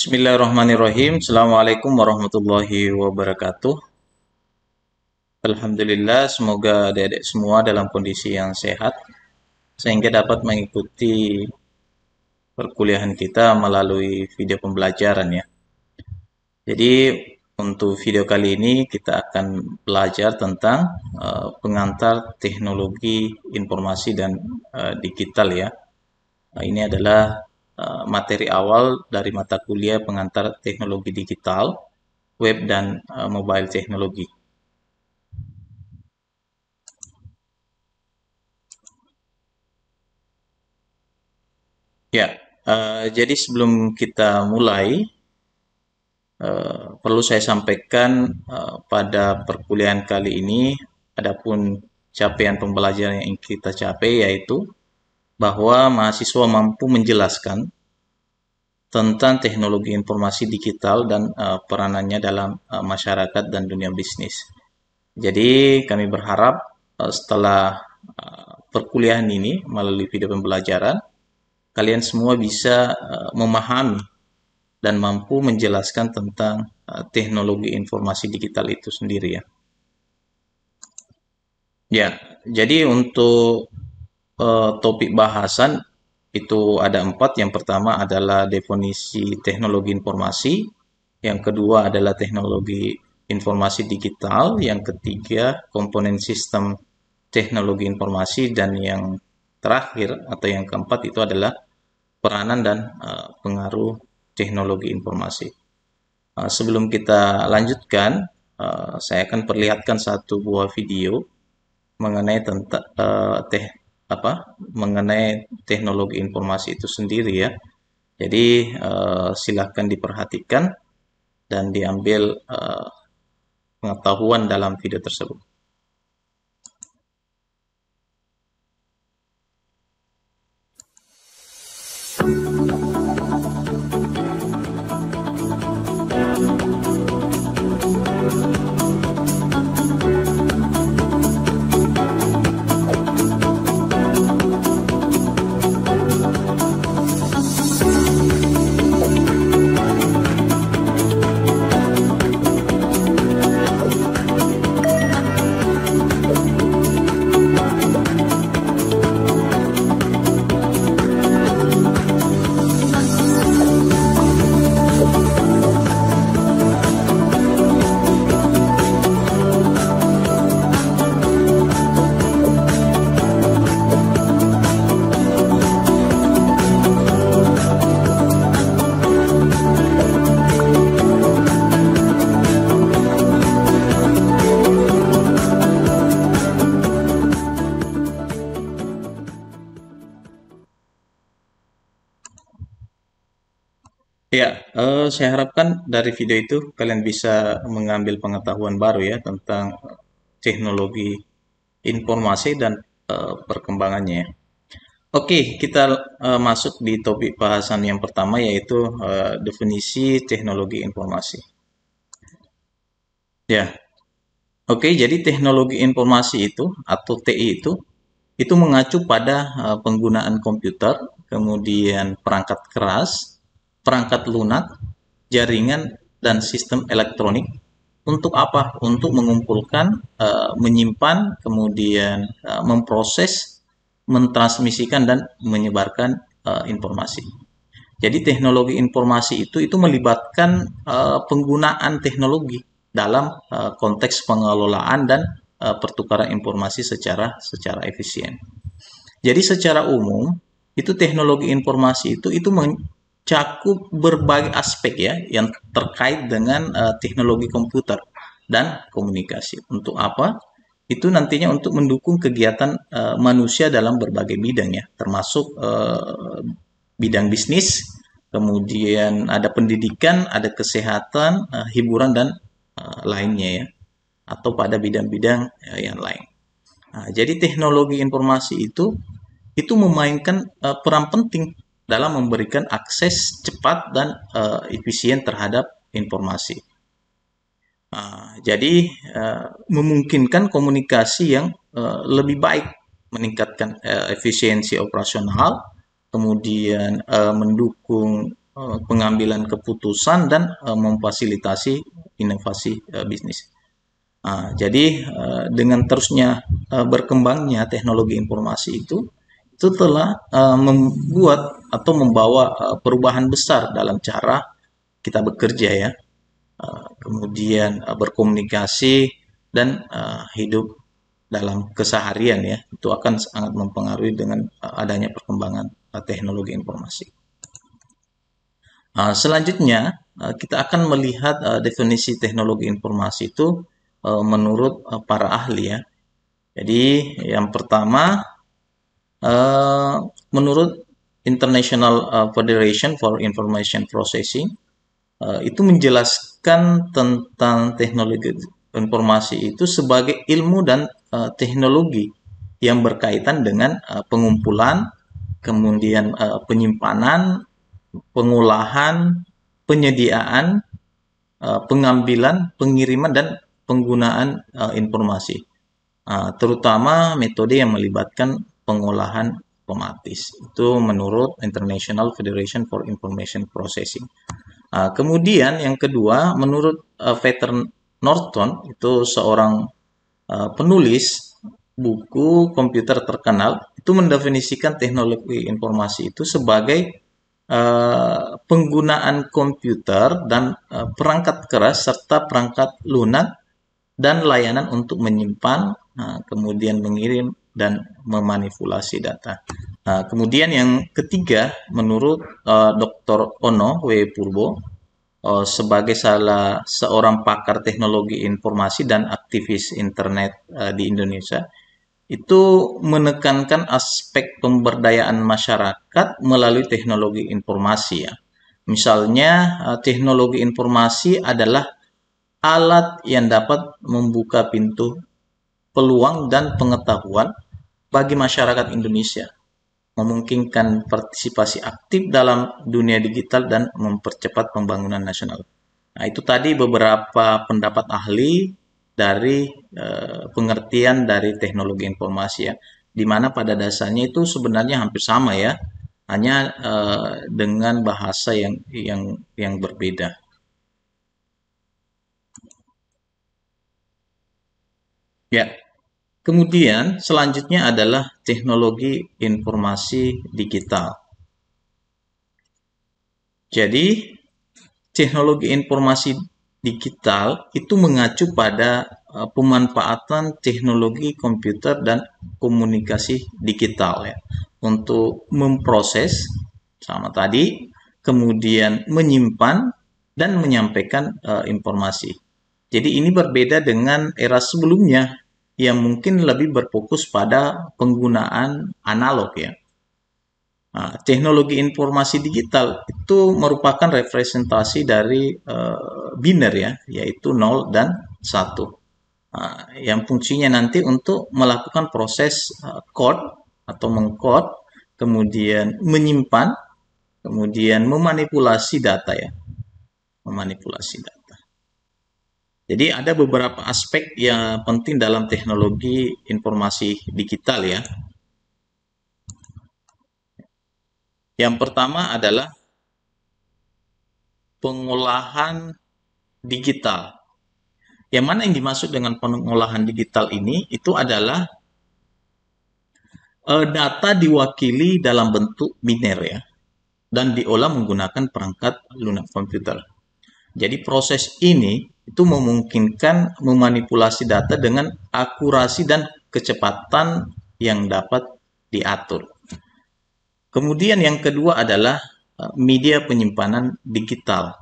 Bismillahirrahmanirrahim. Assalamualaikum warahmatullahi wabarakatuh. Alhamdulillah, semoga adik-adik semua dalam kondisi yang sehat sehingga dapat mengikuti perkuliahan kita melalui video pembelajaran ya. Jadi untuk video kali ini kita akan belajar tentang pengantar teknologi informasi dan digital ya. Ini adalah materi awal dari mata kuliah pengantar teknologi digital, web, dan mobile teknologi. Ya, jadi sebelum kita mulai, perlu saya sampaikan pada perkuliahan kali ini, adapun capaian pembelajaran yang kita capai yaitu bahwa mahasiswa mampu menjelaskan tentang teknologi informasi digital dan peranannya dalam masyarakat dan dunia bisnis. Jadi kami berharap setelah perkuliahan ini melalui video pembelajaran, kalian semua bisa memahami dan mampu menjelaskan tentang teknologi informasi digital itu sendiri ya. Ya, jadi untuk topik bahasan itu ada 4. Yang pertama adalah definisi teknologi informasi, yang kedua adalah teknologi informasi digital, yang ketiga komponen sistem teknologi informasi, dan yang terakhir atau yang keempat itu adalah peranan dan pengaruh teknologi informasi. Sebelum kita lanjutkan, saya akan perlihatkan satu buah video mengenai tentang mengenai teknologi informasi itu sendiri ya. Jadi silahkan diperhatikan dan diambil pengetahuan dalam video tersebut. Ya, saya harapkan dari video itu kalian bisa mengambil pengetahuan baru ya tentang teknologi informasi dan perkembangannya ya. Oke, kita masuk di topik bahasan yang pertama yaitu definisi teknologi informasi. Ya, oke, jadi teknologi informasi itu atau TI itu mengacu pada penggunaan komputer, kemudian perangkat keras, perangkat lunak, jaringan, dan sistem elektronik. Untuk apa? Untuk mengumpulkan, menyimpan, kemudian memproses, mentransmisikan, dan menyebarkan informasi. Jadi teknologi informasi itu melibatkan penggunaan teknologi dalam konteks pengelolaan dan pertukaran informasi secara efisien. Jadi secara umum itu teknologi informasi itu mencakup berbagai aspek ya yang terkait dengan teknologi komputer dan komunikasi. Untuk apa? Itu nantinya untuk mendukung kegiatan manusia dalam berbagai bidang ya, termasuk bidang bisnis, kemudian ada pendidikan, ada kesehatan, hiburan dan lainnya ya, atau pada bidang-bidang yang lain. Nah, jadi teknologi informasi itu memainkan peran penting dalam memberikan akses cepat dan efisien terhadap informasi. Jadi memungkinkan komunikasi yang lebih baik, meningkatkan efisiensi operasional, kemudian mendukung pengambilan keputusan dan memfasilitasi inovasi bisnis. Jadi dengan terusnya berkembangnya teknologi informasi itu telah membuat atau membawa perubahan besar dalam cara kita bekerja ya, kemudian berkomunikasi dan hidup dalam keseharian ya, itu akan sangat mempengaruhi dengan adanya perkembangan teknologi informasi. Selanjutnya kita akan melihat definisi teknologi informasi itu menurut para ahli ya. Jadi yang pertama menurut International Federation for Information Processing itu menjelaskan tentang teknologi informasi itu sebagai ilmu dan teknologi yang berkaitan dengan pengumpulan, kemudian penyimpanan, pengolahan, penyediaan, pengambilan, pengiriman, dan penggunaan informasi, terutama metode yang melibatkan pengolahan otomatis. Itu menurut International Federation for Information Processing. Kemudian yang kedua, menurut Peter Norton, itu seorang penulis buku komputer terkenal, itu mendefinisikan teknologi informasi itu sebagai penggunaan komputer dan perangkat keras serta perangkat lunak dan layanan untuk menyimpan, kemudian mengirim dan memanipulasi data. Kemudian yang ketiga, menurut Dr. Ono W. Purbo, sebagai salah seorang pakar teknologi informasi dan aktivis internet di Indonesia, itu menekankan aspek pemberdayaan masyarakat melalui teknologi informasi ya. Misalnya, teknologi informasi adalah alat yang dapat membuka pintu peluang dan pengetahuan bagi masyarakat Indonesia, memungkinkan partisipasi aktif dalam dunia digital dan mempercepat pembangunan nasional. Nah, itu tadi beberapa pendapat ahli dari pengertian dari teknologi informasi ya, di mana pada dasarnya itu sebenarnya hampir sama ya, hanya dengan bahasa yang berbeda. Ya, kemudian selanjutnya adalah teknologi informasi digital. Jadi, teknologi informasi digital itu mengacu pada pemanfaatan teknologi komputer dan komunikasi digital ya, untuk memproses sama tadi, kemudian menyimpan dan menyampaikan informasi. Jadi ini berbeda dengan era sebelumnya yang mungkin lebih berfokus pada penggunaan analog ya. Teknologi informasi digital itu merupakan representasi dari biner ya, yaitu 0 dan 1. Yang fungsinya nanti untuk melakukan proses code atau mengcode, kemudian menyimpan, kemudian memanipulasi data ya, memanipulasi data. Jadi ada beberapa aspek yang penting dalam teknologi informasi digital ya. Yang pertama adalah pengolahan digital. Yang mana yang dimaksud dengan pengolahan digital ini itu adalah data diwakili dalam bentuk biner ya, dan diolah menggunakan perangkat lunak komputer. Jadi proses ini itu memungkinkan memanipulasi data dengan akurasi dan kecepatan yang dapat diatur. Kemudian yang kedua adalah media penyimpanan digital.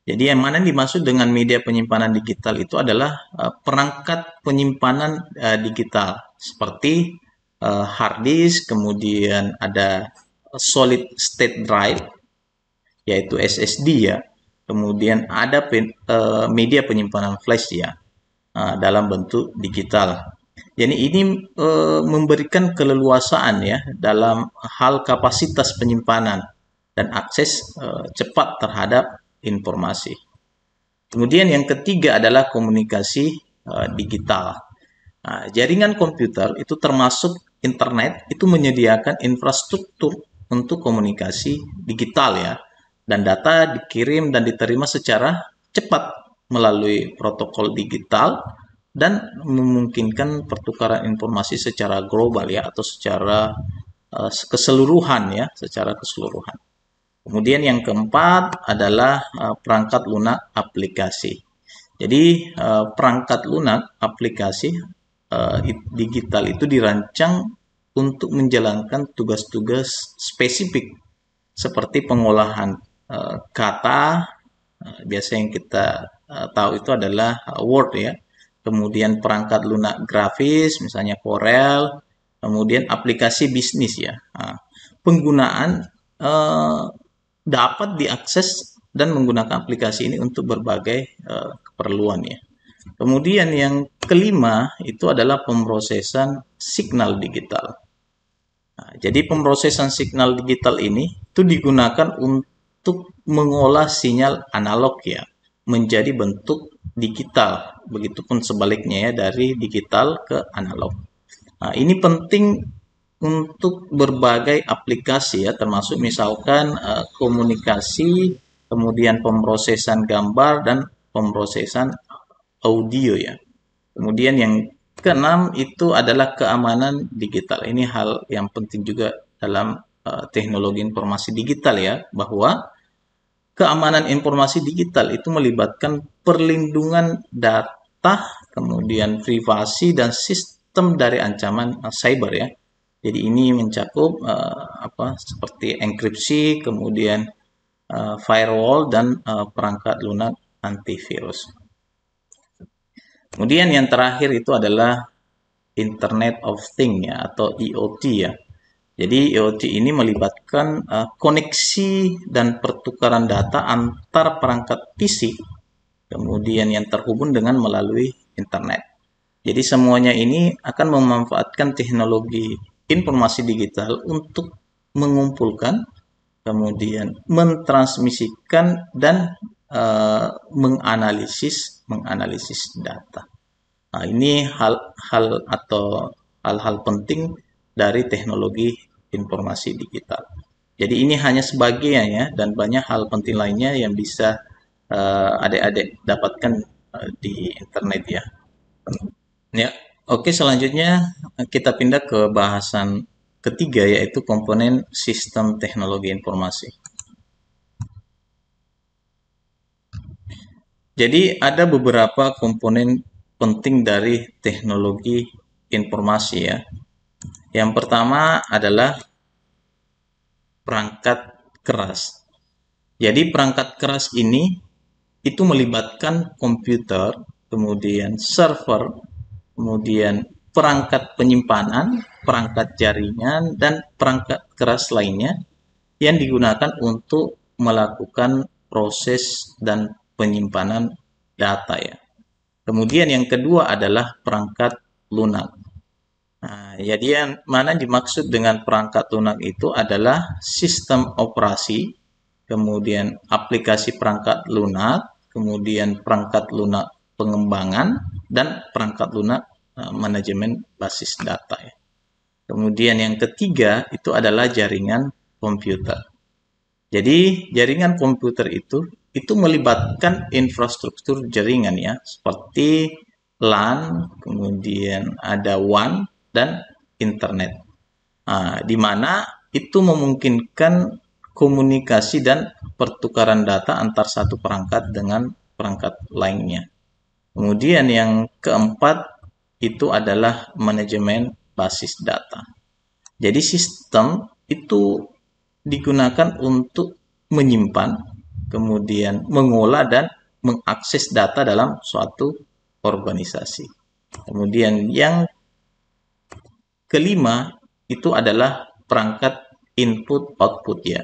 Jadi yang mana dimaksud dengan media penyimpanan digital itu adalah perangkat penyimpanan digital seperti hard disk, kemudian ada solid state drive yaitu SSD ya. Kemudian ada media penyimpanan flash ya, dalam bentuk digital. Jadi ini memberikan keleluasaan ya dalam hal kapasitas penyimpanan dan akses cepat terhadap informasi. Kemudian yang ketiga adalah komunikasi digital. Jaringan komputer itu termasuk internet itu menyediakan infrastruktur untuk komunikasi digital ya, dan data dikirim dan diterima secara cepat melalui protokol digital dan memungkinkan pertukaran informasi secara global ya, atau secara keseluruhan ya, secara keseluruhan. Kemudian yang keempat adalah perangkat lunak aplikasi. Jadi perangkat lunak aplikasi digital itu dirancang untuk menjalankan tugas-tugas spesifik seperti pengolahan kata, biasa yang kita tahu itu adalah Word ya. Kemudian perangkat lunak grafis, misalnya Corel. Kemudian aplikasi bisnis ya. Penggunaan dapat diakses dan menggunakan aplikasi ini untuk berbagai keperluan ya. Kemudian yang kelima itu adalah pemrosesan signal digital. Nah, jadi pemrosesan signal digital ini itu digunakan untuk mengolah sinyal analog ya menjadi bentuk digital. Begitupun sebaliknya ya, dari digital ke analog. Nah, ini penting untuk berbagai aplikasi ya, termasuk misalkan komunikasi, kemudian pemrosesan gambar dan pemrosesan audio ya. Kemudian yang keenam itu adalah keamanan digital. Ini hal yang penting juga dalam teknologi informasi digital ya, bahwa keamanan informasi digital itu melibatkan perlindungan data, kemudian privasi dan sistem dari ancaman cyber ya. Jadi ini mencakup seperti enkripsi, kemudian firewall dan perangkat lunak antivirus. Kemudian yang terakhir itu adalah Internet of Things ya, atau IoT ya. Jadi IoT ini melibatkan koneksi dan pertukaran data antar perangkat fisik, kemudian yang terhubung dengan melalui internet. Jadi semuanya ini akan memanfaatkan teknologi informasi digital untuk mengumpulkan, kemudian mentransmisikan dan menganalisis data. Nah, ini hal-hal atau hal-hal penting dari teknologi informasi digital. Jadi ini hanya sebagian ya, dan banyak hal penting lainnya yang bisa adik-adik dapatkan di internet ya. Ya, oke, selanjutnya kita pindah ke bahasan ketiga, yaitu komponen sistem teknologi informasi. Jadi ada beberapa komponen penting dari teknologi informasi ya. Yang pertama adalah perangkat keras. Jadi perangkat keras ini itu melibatkan komputer, kemudian server, kemudian perangkat penyimpanan, perangkat jaringan, dan perangkat keras lainnya yang digunakan untuk melakukan proses dan penyimpanan data ya. Kemudian yang kedua adalah perangkat lunak. Nah, jadi yang mana dimaksud dengan perangkat lunak itu adalah sistem operasi, kemudian aplikasi perangkat lunak, kemudian perangkat lunak pengembangan, dan perangkat lunak manajemen basis data ya. Kemudian yang ketiga itu adalah jaringan komputer. Jadi jaringan komputer itu melibatkan infrastruktur jaringan ya, seperti LAN, kemudian ada WAN dan internet. Nah, di mana itu memungkinkan komunikasi dan pertukaran data antar satu perangkat dengan perangkat lainnya. Kemudian yang keempat itu adalah manajemen basis data. Jadi sistem itu digunakan untuk menyimpan, kemudian mengolah dan mengakses data dalam suatu organisasi. Kemudian yang kelima itu adalah perangkat input output ya.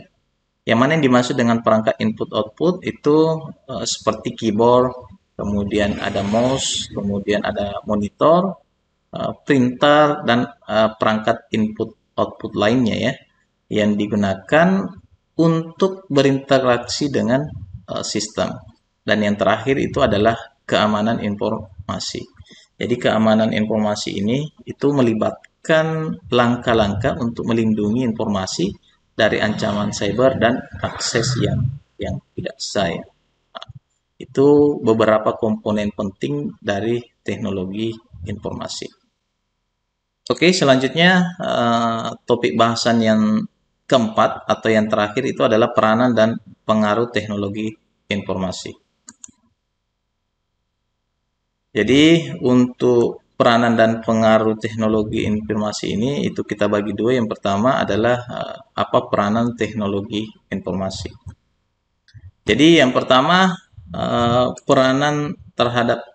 Yang mana yang dimaksud dengan perangkat input output itu seperti keyboard, kemudian ada mouse, kemudian ada monitor, printer, dan perangkat input output lainnya ya, yang digunakan untuk berinteraksi dengan sistem. Dan yang terakhir itu adalah keamanan informasi. Jadi keamanan informasi ini itu melibatkan langkah-langkah untuk melindungi informasi dari ancaman cyber dan akses yang yang tidak sah ya. Nah, itu beberapa komponen penting dari teknologi informasi. Oke, selanjutnya topik bahasan yang keempat atau yang terakhir itu adalah peranan dan pengaruh teknologi informasi. Jadi untuk peranan dan pengaruh teknologi informasi ini itu kita bagi dua. Yang pertama adalah apa peranan teknologi informasi. Jadi yang pertama peranan terhadap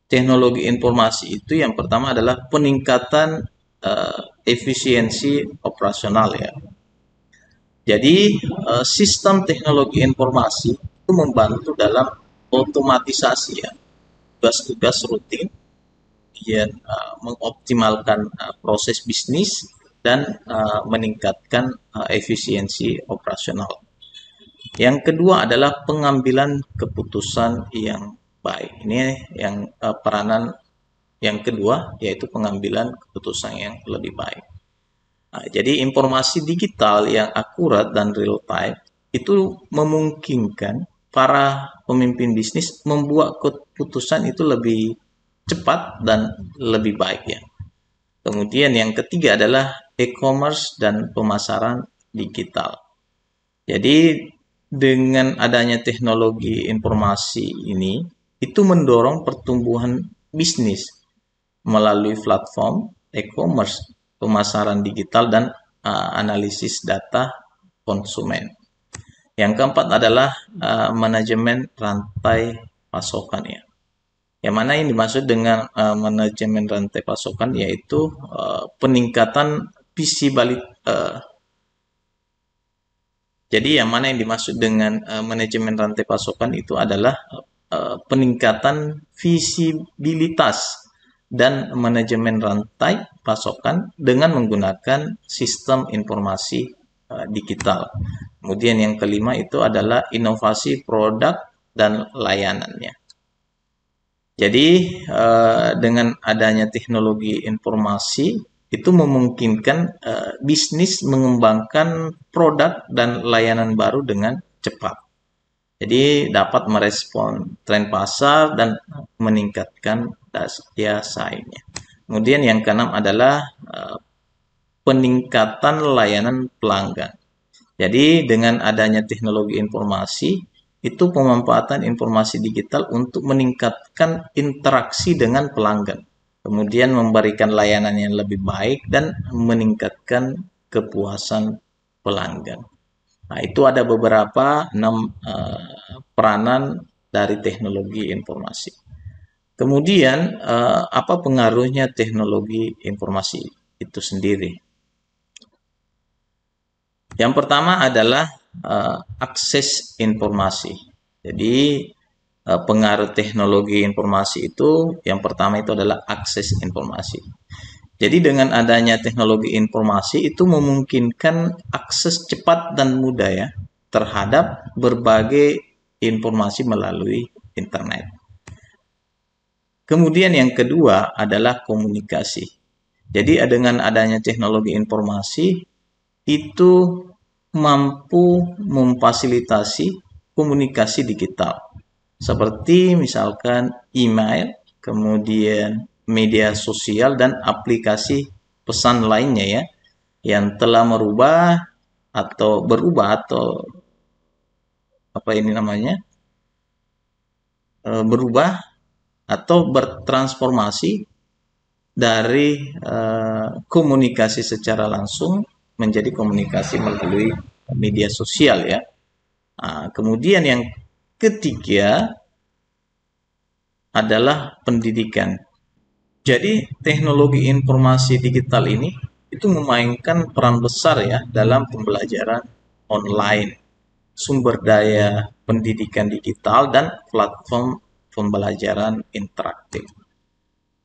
teknologi informasi itu yang pertama adalah peningkatan efisiensi operasional ya. Jadi sistem teknologi informasi itu membantu dalam otomatisasi ya tugas-tugas rutin, kemudian mengoptimalkan proses bisnis dan meningkatkan efisiensi operasional. Yang kedua adalah pengambilan keputusan yang baik. Ini yang peranan yang kedua yaitu pengambilan keputusan yang lebih baik. Nah, jadi informasi digital yang akurat dan real time itu memungkinkan para pemimpin bisnis membuat keputusan itu lebih cepat dan lebih baik ya. Kemudian yang ketiga adalah e-commerce dan pemasaran digital. Jadi dengan adanya teknologi informasi ini itu mendorong pertumbuhan bisnis melalui platform e-commerce, pemasaran digital dan analisis data konsumen. Yang keempat adalah manajemen rantai pasokan ya. Yang mana yang dimaksud dengan manajemen rantai pasokan yaitu peningkatan visibilitas. Jadi yang mana yang dimaksud dengan manajemen rantai pasokan itu adalah peningkatan visibilitas dan manajemen rantai pasokan dengan menggunakan sistem informasi digital. Kemudian yang kelima itu adalah inovasi produk dan layanannya. Jadi dengan adanya teknologi informasi itu memungkinkan bisnis mengembangkan produk dan layanan baru dengan cepat. Jadi dapat merespon tren pasar dan meningkatkan daya saingnya. Kemudian yang keenam adalah peningkatan layanan pelanggan. Jadi dengan adanya teknologi informasi itu pemanfaatan informasi digital untuk meningkatkan interaksi dengan pelanggan. Kemudian memberikan layanan yang lebih baik dan meningkatkan kepuasan pelanggan. Nah, itu ada beberapa 6 peranan dari teknologi informasi. Kemudian, apa pengaruhnya teknologi informasi itu sendiri? Yang pertama adalah akses informasi. Jadi, pengaruh teknologi informasi itu yang pertama itu adalah akses informasi. Jadi dengan adanya teknologi informasi itu memungkinkan akses cepat dan mudah ya terhadap berbagai informasi melalui internet. Kemudian yang kedua adalah komunikasi. Jadi dengan adanya teknologi informasi itu mampu memfasilitasi komunikasi digital. Seperti misalkan email, kemudian media sosial dan aplikasi pesan lainnya ya yang telah berubah berubah atau bertransformasi dari komunikasi secara langsung menjadi komunikasi melalui media sosial ya. Nah, kemudian yang ketiga adalah pendidikan. Jadi teknologi informasi digital ini itu memainkan peran besar ya dalam pembelajaran online, sumber daya pendidikan digital dan platform pembelajaran interaktif.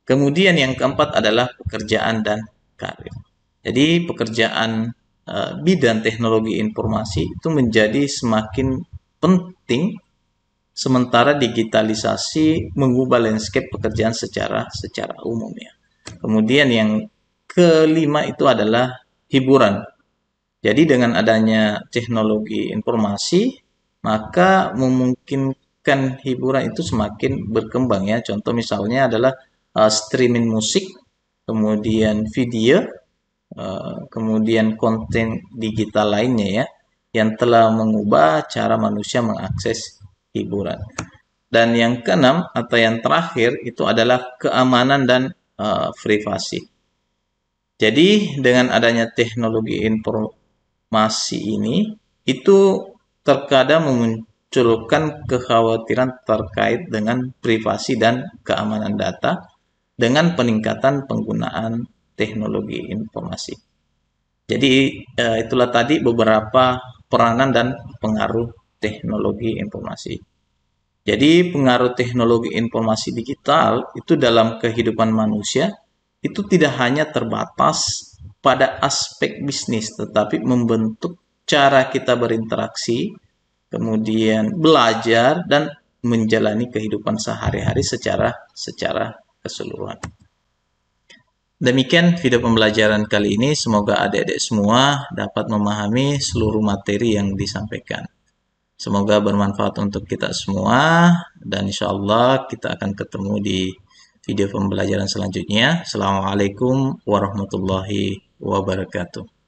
Kemudian yang keempat adalah pekerjaan dan karir. Jadi pekerjaan bidang teknologi informasi itu menjadi semakin penting sementara digitalisasi mengubah landscape pekerjaan secara umum ya. Kemudian yang kelima itu adalah hiburan. Jadi dengan adanya teknologi informasi, maka memungkinkan hiburan itu semakin berkembang ya. Contoh misalnya adalah streaming musik, kemudian video, kemudian konten digital lainnya ya, yang telah mengubah cara manusia mengakses hiburan. Dan yang keenam atau yang terakhir itu adalah keamanan dan privasi. Jadi dengan adanya teknologi informasi ini itu terkadang memunculkan kekhawatiran terkait dengan privasi dan keamanan data dengan peningkatan penggunaan teknologi informasi. Jadi itulah tadi beberapa peranan dan pengaruh teknologi informasi. Jadi pengaruh teknologi informasi digital itu dalam kehidupan manusia itu tidak hanya terbatas pada aspek bisnis, tetapi membentuk cara kita berinteraksi, kemudian belajar dan menjalani kehidupan sehari-hari secara keseluruhan. Demikian video pembelajaran kali ini. Semoga adik-adik semua dapat memahami seluruh materi yang disampaikan. Semoga bermanfaat untuk kita semua dan insya Allah kita akan ketemu di video pembelajaran selanjutnya. Assalamualaikum warahmatullahi wabarakatuh.